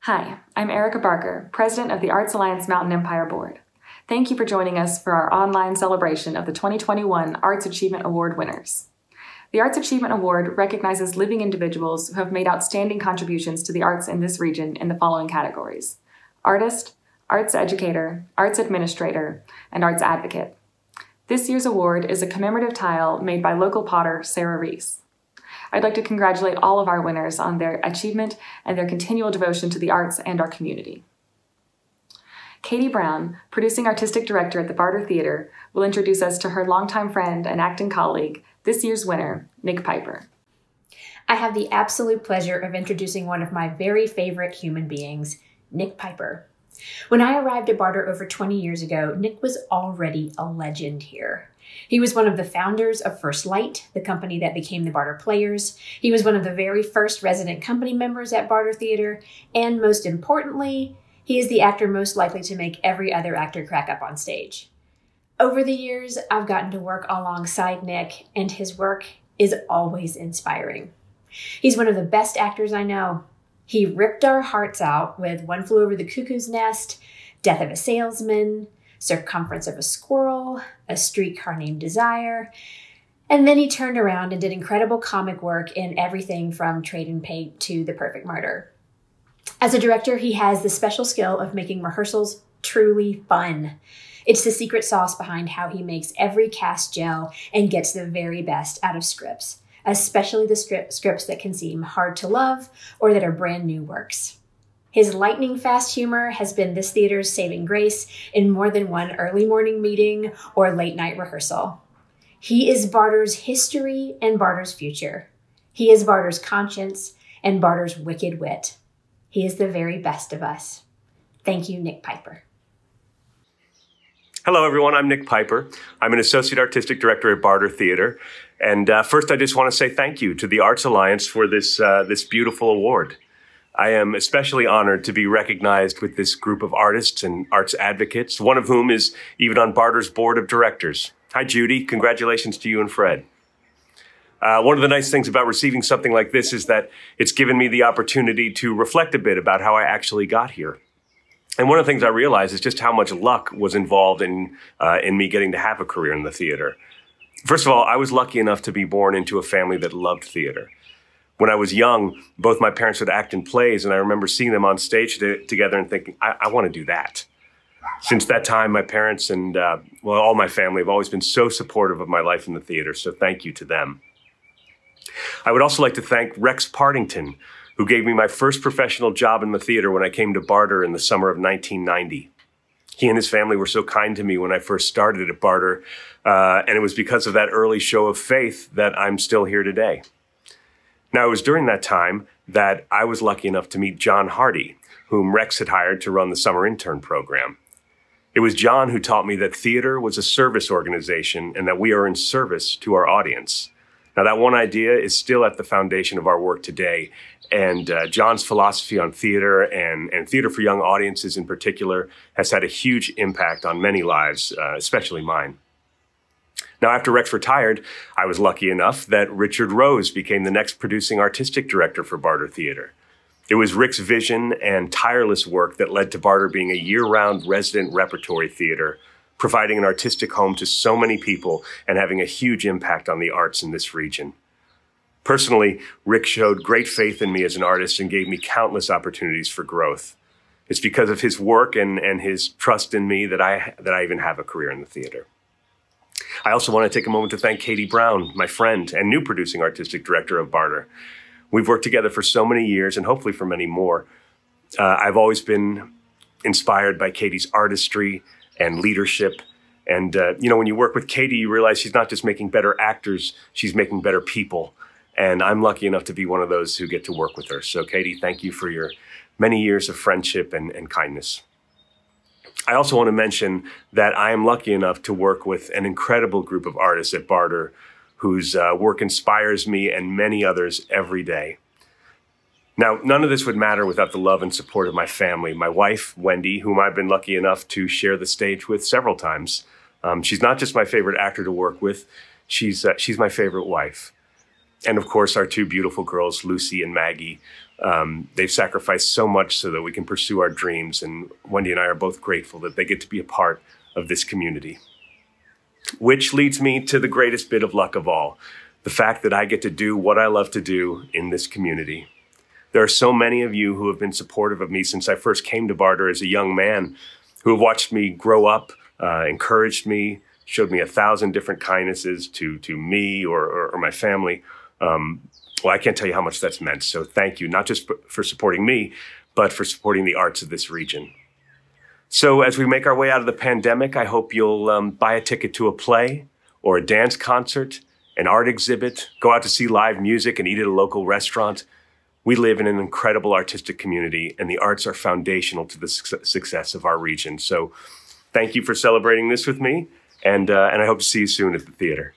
Hi, I'm Erica Barker, President of the Arts Alliance Mountain Empire Board. Thank you for joining us for our online celebration of the 2021 Arts Achievement Award winners. The Arts Achievement Award recognizes living individuals who have made outstanding contributions to the arts in this region in the following categories: artist, arts educator, arts administrator, and arts advocate. This year's award is a commemorative tile made by local potter Sarah Reese. I'd like to congratulate all of our winners on their achievement and their continual devotion to the arts and our community. Katie Brown, Producing Artistic Director at the Barter Theater, will introduce us to her longtime friend and acting colleague, this year's winner, Nick Piper. I have the absolute pleasure of introducing one of my very favorite human beings, Nick Piper. When I arrived at Barter over 20 years ago, Nick was already a legend here. He was one of the founders of First Light, the company that became the Barter Players. He was one of the very first resident company members at Barter Theater, and most importantly, he is the actor most likely to make every other actor crack up on stage. Over the years, I've gotten to work alongside Nick, and his work is always inspiring. He's one of the best actors I know. He ripped our hearts out with One Flew Over the Cuckoo's Nest, Death of a Salesman, Circumference of a Squirrel, A Streetcar Named Desire, and then he turned around and did incredible comic work in everything from Trade and Paint to The Perfect Murder. As a director, he has the special skill of making rehearsals truly fun. It's the secret sauce behind how he makes every cast gel and gets the very best out of scripts, especially the scripts that can seem hard to love or that are brand new works. His lightning-fast humor has been this theater's saving grace in more than one early morning meeting or late-night rehearsal. He is Barter's history and Barter's future. He is Barter's conscience and Barter's wicked wit. He is the very best of us. Thank you, Nick Piper. Hello, everyone. I'm Nick Piper. I'm an Associate Artistic Director at Barter Theater. And first, I just want to say thank you to the Arts Alliance for this beautiful award. I am especially honored to be recognized with this group of artists and arts advocates, one of whom is even on Barter's board of directors. Hi, Judy. Congratulations to you and Fred. One of the nice things about receiving something like this is that it's given me the opportunity to reflect a bit about how I actually got here. And one of the things I realized is just how much luck was involved in me getting to have a career in the theater. First of all, I was lucky enough to be born into a family that loved theater. When I was young, both my parents would act in plays, and I remember seeing them on stage together and thinking, I want to do that. Since that time, my parents and, all my family have always been so supportive of my life in the theater, so thank you to them. I would also like to thank Rex Partington, who gave me my first professional job in the theater when I came to Barter in the summer of 1990. He and his family were so kind to me when I first started at Barter, and it was because of that early show of faith that I'm still here today. Now, it was during that time that I was lucky enough to meet John Hardy, whom Rex had hired to run the summer intern program. It was John who taught me that theater was a service organization and that we are in service to our audience. Now, that one idea is still at the foundation of our work today, and John's philosophy on theater and theater for young audiences in particular has had a huge impact on many lives, especially mine. Now, after Rex retired, I was lucky enough that Richard Rose became the next producing artistic director for Barter Theater. It was Rick's vision and tireless work that led to Barter being a year-round resident repertory theater, providing an artistic home to so many people and having a huge impact on the arts in this region. Personally, Rick showed great faith in me as an artist and gave me countless opportunities for growth. It's because of his work and his trust in me that I even have a career in the theater. I also want to take a moment to thank Katie Brown, my friend and new producing artistic director of Barter. We've worked together for so many years and hopefully for many more. I've always been inspired by Katie's artistry and leadership. And, when you work with Katie, you realize she's not just making better actors, she's making better people. And I'm lucky enough to be one of those who get to work with her. So, Katie, thank you for your many years of friendship and kindness. I also want to mention that I am lucky enough to work with an incredible group of artists at Barter whose work inspires me and many others every day. Now, none of this would matter without the love and support of my family, my wife, Wendy, whom I've been lucky enough to share the stage with several times. She's not just my favorite actor to work with, she's my favorite wife. And of course, our two beautiful girls, Lucy and Maggie. They've sacrificed so much so that we can pursue our dreams. And Wendy and I are both grateful that they get to be a part of this community. Which leads me to the greatest bit of luck of all, the fact that I get to do what I love to do in this community. There are so many of you who have been supportive of me since I first came to Barter as a young man, who have watched me grow up, encouraged me, showed me 1,000 different kindnesses to me or my family. Well, I can't tell you how much that's meant. So thank you, not just for supporting me, but for supporting the arts of this region. So as we make our way out of the pandemic, I hope you'll buy a ticket to a play or a dance concert, an art exhibit, go out to see live music and eat at a local restaurant. We live in an incredible artistic community, and the arts are foundational to the success of our region. So thank you for celebrating this with me, and I hope to see you soon at the theater.